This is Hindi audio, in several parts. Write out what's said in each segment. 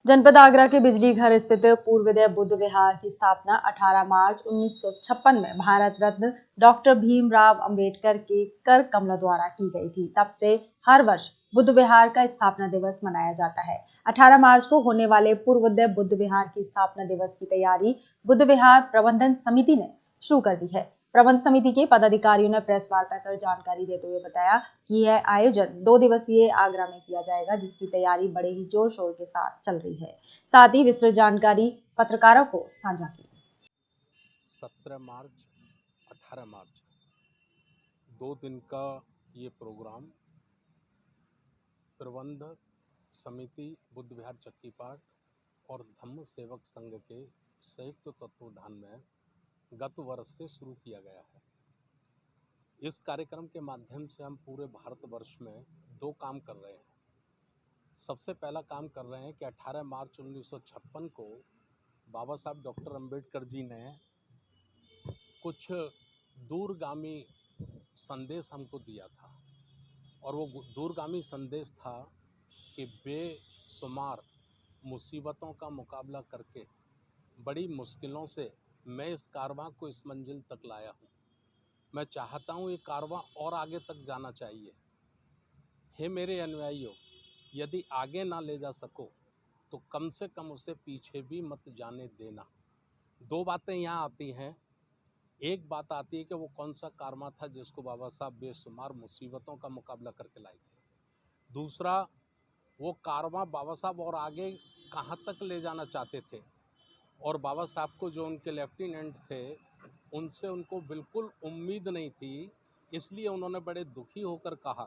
जनपद आगरा के बिजली घर स्थित पूर्वोदय बुद्ध विहार की स्थापना 18 मार्च 1956 में भारत रत्न डॉक्टर भीमराव अंबेडकर के कर कमलों द्वारा की गई थी। तब से हर वर्ष बुद्ध विहार का स्थापना दिवस मनाया जाता है। 18 मार्च को होने वाले पूर्वोदय बुद्ध विहार की स्थापना दिवस की तैयारी बुद्ध विहार प्रबंधन समिति ने शुरू कर दी है। प्रबंध समिति के पदाधिकारियों ने प्रेस वार्ता कर जानकारी देते हुए बताया कि यह आयोजन 2 दिवसीय आगरा में किया जाएगा, जिसकी तैयारी बड़े ही जोर शोर के साथ चल रही है। साथ ही विस्तृत जानकारी पत्रकारों को साझा की। 17 मार्च 18 मार्च 2 दिन का ये प्रोग्राम प्रबंध समिति बुद्ध विहार चक्कीपाट और धम्म सेवक संघ के संयुक्त तत्वावधान में गत वर्ष से शुरू किया गया है। इस कार्यक्रम के माध्यम से हम पूरे भारतवर्ष में 2 काम कर रहे हैं। सबसे पहला काम कर रहे हैं कि 18 मार्च 1956 को बाबा साहब डॉक्टर अंबेडकर जी ने कुछ दूरगामी संदेश हमको दिया था, और वो दूरगामी संदेश था कि बेशुमार मुसीबतों का मुकाबला करके बड़ी मुश्किलों से मैं इस कारवां को इस मंजिल तक लाया हूँ। मैं चाहता हूँ ये कारवां और आगे तक जाना चाहिए। हे मेरे अनुयायियों, यदि आगे ना ले जा सको तो कम से कम उसे पीछे भी मत जाने देना। 2 बातें यहाँ आती हैं। एक बात आती है कि वो कौन सा कारवां था जिसको बाबा साहब बेशुमार मुसीबतों का मुकाबला करके लाए थे। दूसरा, वो कारवां बाबा साहब और आगे कहाँ तक ले जाना चाहते थे, और बाबा साहब को जो उनके लेफ्टिनेंट थे उनसे उनको बिल्कुल उम्मीद नहीं थी। इसलिए उन्होंने बड़े दुखी होकर कहा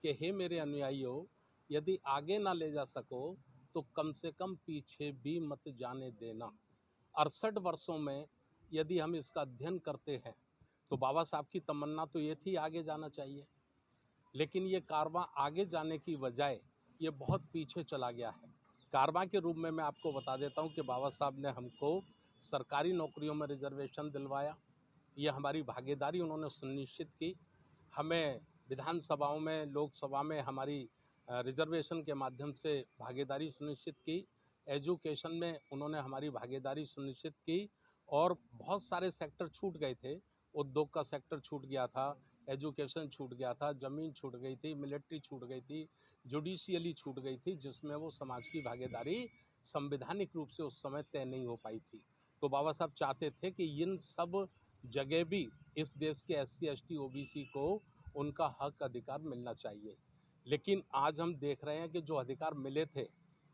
कि हे मेरे अनुयायियों, यदि आगे ना ले जा सको तो कम से कम पीछे भी मत जाने देना। 68 वर्षों में यदि हम इसका अध्ययन करते हैं तो बाबा साहब की तमन्ना तो ये थी आगे जाना चाहिए, लेकिन ये कारवां आगे जाने की बजाय ये बहुत पीछे चला गया है। कारवां के रूप में मैं आपको बता देता हूँ कि बाबा साहब ने हमको सरकारी नौकरियों में रिजर्वेशन दिलवाया। ये हमारी भागीदारी उन्होंने सुनिश्चित की। हमें विधानसभाओं में, लोकसभा में हमारी रिजर्वेशन के माध्यम से भागीदारी सुनिश्चित की। एजुकेशन में उन्होंने हमारी भागीदारी सुनिश्चित की, और बहुत सारे सेक्टर छूट गए थे। उद्योग का सेक्टर छूट गया था, एजुकेशन छूट गया था, ज़मीन छूट गई थी, मिलिट्री छूट गई थी, जुडिशियली छूट गई थी, जिसमें वो समाज की भागीदारी संवैधानिक रूप से उस समय तय नहीं हो पाई थी। तो बाबा साहब चाहते थे कि इन सब जगह भी इस देश के SC ST OBC को उनका हक अधिकार मिलना चाहिए। लेकिन आज हम देख रहे हैं कि जो अधिकार मिले थे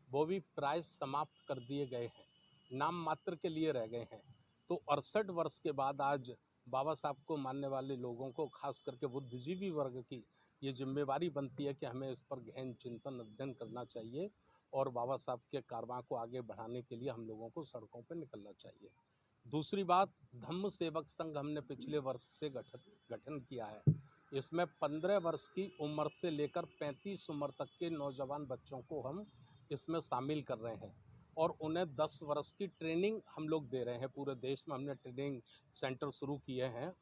वो भी प्राय समाप्त कर दिए गए हैं, नाम मात्र के लिए रह गए हैं। तो 68 वर्ष के बाद आज बाबा साहब को मानने वाले लोगों को, खास करके बुद्धिजीवी वर्ग की ये जिम्मेवारी बनती है कि हमें इस पर गहन चिंतन अध्ययन करना चाहिए, और बाबा साहब के कारवां को आगे बढ़ाने के लिए हम लोगों को सड़कों पर निकलना चाहिए। दूसरी बात, धम्म सेवक संघ हमने पिछले वर्ष से गठन किया है। इसमें 15 वर्ष की उम्र से लेकर 35 उम्र तक के नौजवान बच्चों को हम इसमें शामिल कर रहे हैं, और उन्हें 10 वर्ष की ट्रेनिंग हम लोग दे रहे हैं। पूरे देश में हमने ट्रेनिंग सेंटर शुरू किए हैं,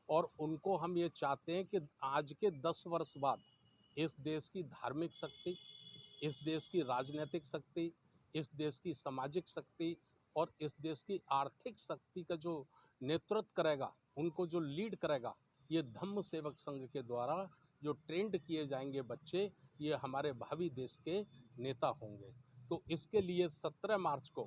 और उनको हम ये चाहते हैं कि आज के 10 वर्ष बाद इस देश की धार्मिक शक्ति, इस देश की राजनीतिक शक्ति, इस देश की सामाजिक शक्ति और इस देश की आर्थिक शक्ति का जो नेतृत्व करेगा, उनको जो लीड करेगा, ये धम्म सेवक संघ के द्वारा जो ट्रेंड किए जाएंगे बच्चे, ये हमारे भावी देश के नेता होंगे। तो इसके लिए 17 मार्च को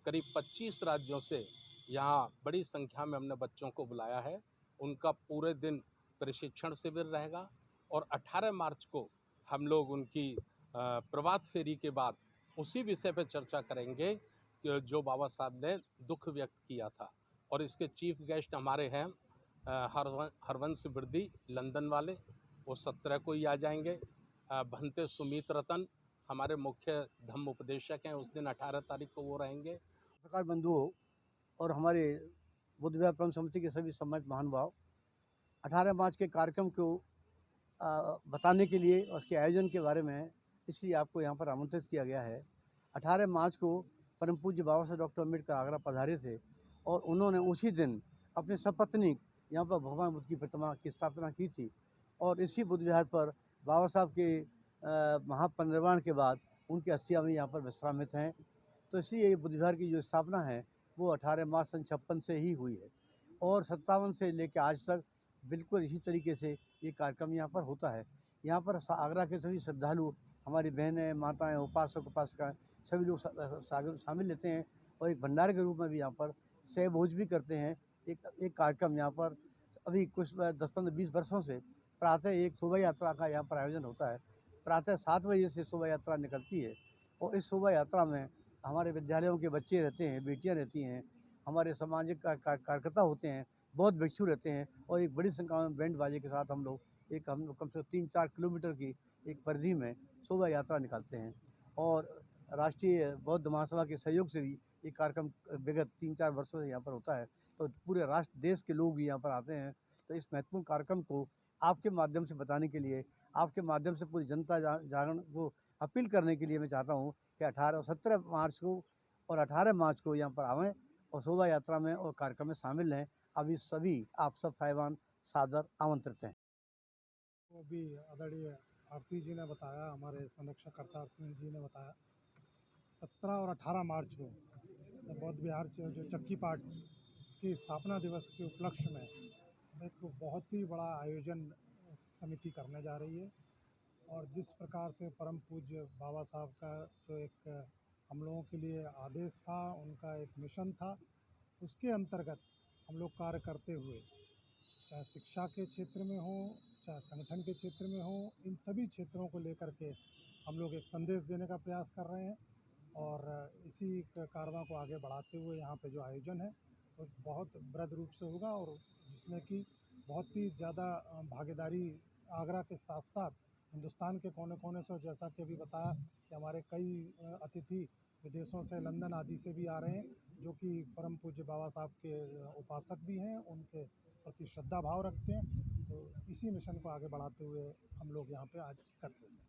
करीब 25 राज्यों से यहाँ बड़ी संख्या में हमने बच्चों को बुलाया है। उनका पूरे दिन प्रशिक्षण शिविर रहेगा, और 18 मार्च को हम लोग उनकी प्रभात फेरी के बाद उसी विषय पर चर्चा करेंगे कि जो बाबा साहब ने दुख व्यक्त किया था। और इसके चीफ गेस्ट हमारे हैं हरवंश बिरदी लंदन वाले, वो 17 को ही आ जाएंगे। भंते सुमित रतन हमारे मुख्य धम्म उपदेशक हैं, उस दिन 18 तारीख को वो रहेंगे। पत्रकार बंधुओं और हमारे बुद्ध विहार प्रबंध समिति के सभी सम्मानित महानुभाव, 18 मार्च के कार्यक्रम को बताने के लिए और उसके आयोजन के बारे में इसलिए आपको यहाँ पर आमंत्रित किया गया है। 18 मार्च को परम पूज्य बाबा साहब डॉक्टर अम्बेडकर आगरा पधारे थे, और उन्होंने उसी दिन अपने सपत्नीक यहाँ पर भगवान बुद्ध की प्रतिमा की स्थापना की थी। और इसी बुद्ध विहार पर बाबा साहब के महापरिनिर्वाण के बाद उनकी अस्थियाँ भी यहाँ पर विश्रामित हैं। तो इसलिए ये बुद्ध विहार की जो स्थापना है वो 18 मार्च सन 56 से ही हुई है और 57 से लेकर आज तक बिल्कुल इसी तरीके से ये कार्यक्रम यहाँ पर होता है। यहाँ पर आगरा के सभी श्रद्धालु, हमारी बहनें, माताएं, उपासक उपासिकाएं सभी लोग शामिल लेते हैं और एक भंडारे के रूप में भी यहाँ पर सेव भोज भी करते हैं। एक कार्यक्रम यहाँ पर अभी कुछ 10-15-20 वर्षों से प्रातः एक शोभा यात्रा का यहाँ पर आयोजन होता है। प्रातः 7 बजे से शोभा यात्रा निकलती है और इस शोभा यात्रा में हमारे विद्यालयों के बच्चे रहते हैं, बेटियां रहती हैं, हमारे सामाजिक कार्यकर्ता होते हैं, बहुत भिक्षु रहते हैं और एक बड़ी संख्या में बैंड बाजे के साथ हम लोग कम से कम 3-4 किलोमीटर की एक परिधि में शोभा यात्रा निकालते हैं और राष्ट्रीय बौद्ध महासभा के सहयोग से भी ये कार्यक्रम विगत 3-4 वर्षों से यहाँ पर होता है। तो पूरे राष्ट्र देश के लोग भी यहाँ पर आते हैं। तो इस महत्वपूर्ण कार्यक्रम को आपके माध्यम से बताने के लिए, आपके माध्यम से पूरी जनता जागरण को अपील करने के लिए मैं चाहता हूँ कि 17 मार्च को और 18 मार्च को यहाँ पर आवें और शोभा यात्रा में और कार्यक्रम में शामिल हैं। अभी सभी आप सब साहिबान सादर आमंत्रित हैं। वो भी आदरणीय आरती जी ने बताया, हमारे संरक्षक करतार सिंह जी ने बताया, 17 और 18 मार्च को बौद्ध विहार जो चक्की पाठ इसकी स्थापना दिवस के उपलक्ष्य में एक बहुत ही बड़ा आयोजन समिति करने जा रही है और जिस प्रकार से परम पूज्य बाबा साहब का जो एक हम लोगों के लिए आदेश था, उनका एक मिशन था, उसके अंतर्गत हम लोग कार्य करते हुए, चाहे शिक्षा के क्षेत्र में हो, चाहे संगठन के क्षेत्र में हो, इन सभी क्षेत्रों को लेकर के हम लोग एक संदेश देने का प्रयास कर रहे हैं और इसी कारवां को आगे बढ़ाते हुए यहाँ पे जो आयोजन है वो बहुत बृहद रूप से होगा और जिसमें कि बहुत ही ज़्यादा भागीदारी आगरा के साथ साथ हिंदुस्तान के कोने कोने से, जैसा कि अभी बताया कि हमारे कई अतिथि विदेशों से, लंदन आदि से भी आ रहे हैं, जो कि परम पूज्य बाबा साहब के उपासक भी हैं, उनके प्रति श्रद्धा भाव रखते हैं। तो इसी मिशन को आगे बढ़ाते हुए हम लोग यहाँ पे आज एकत्र हुए।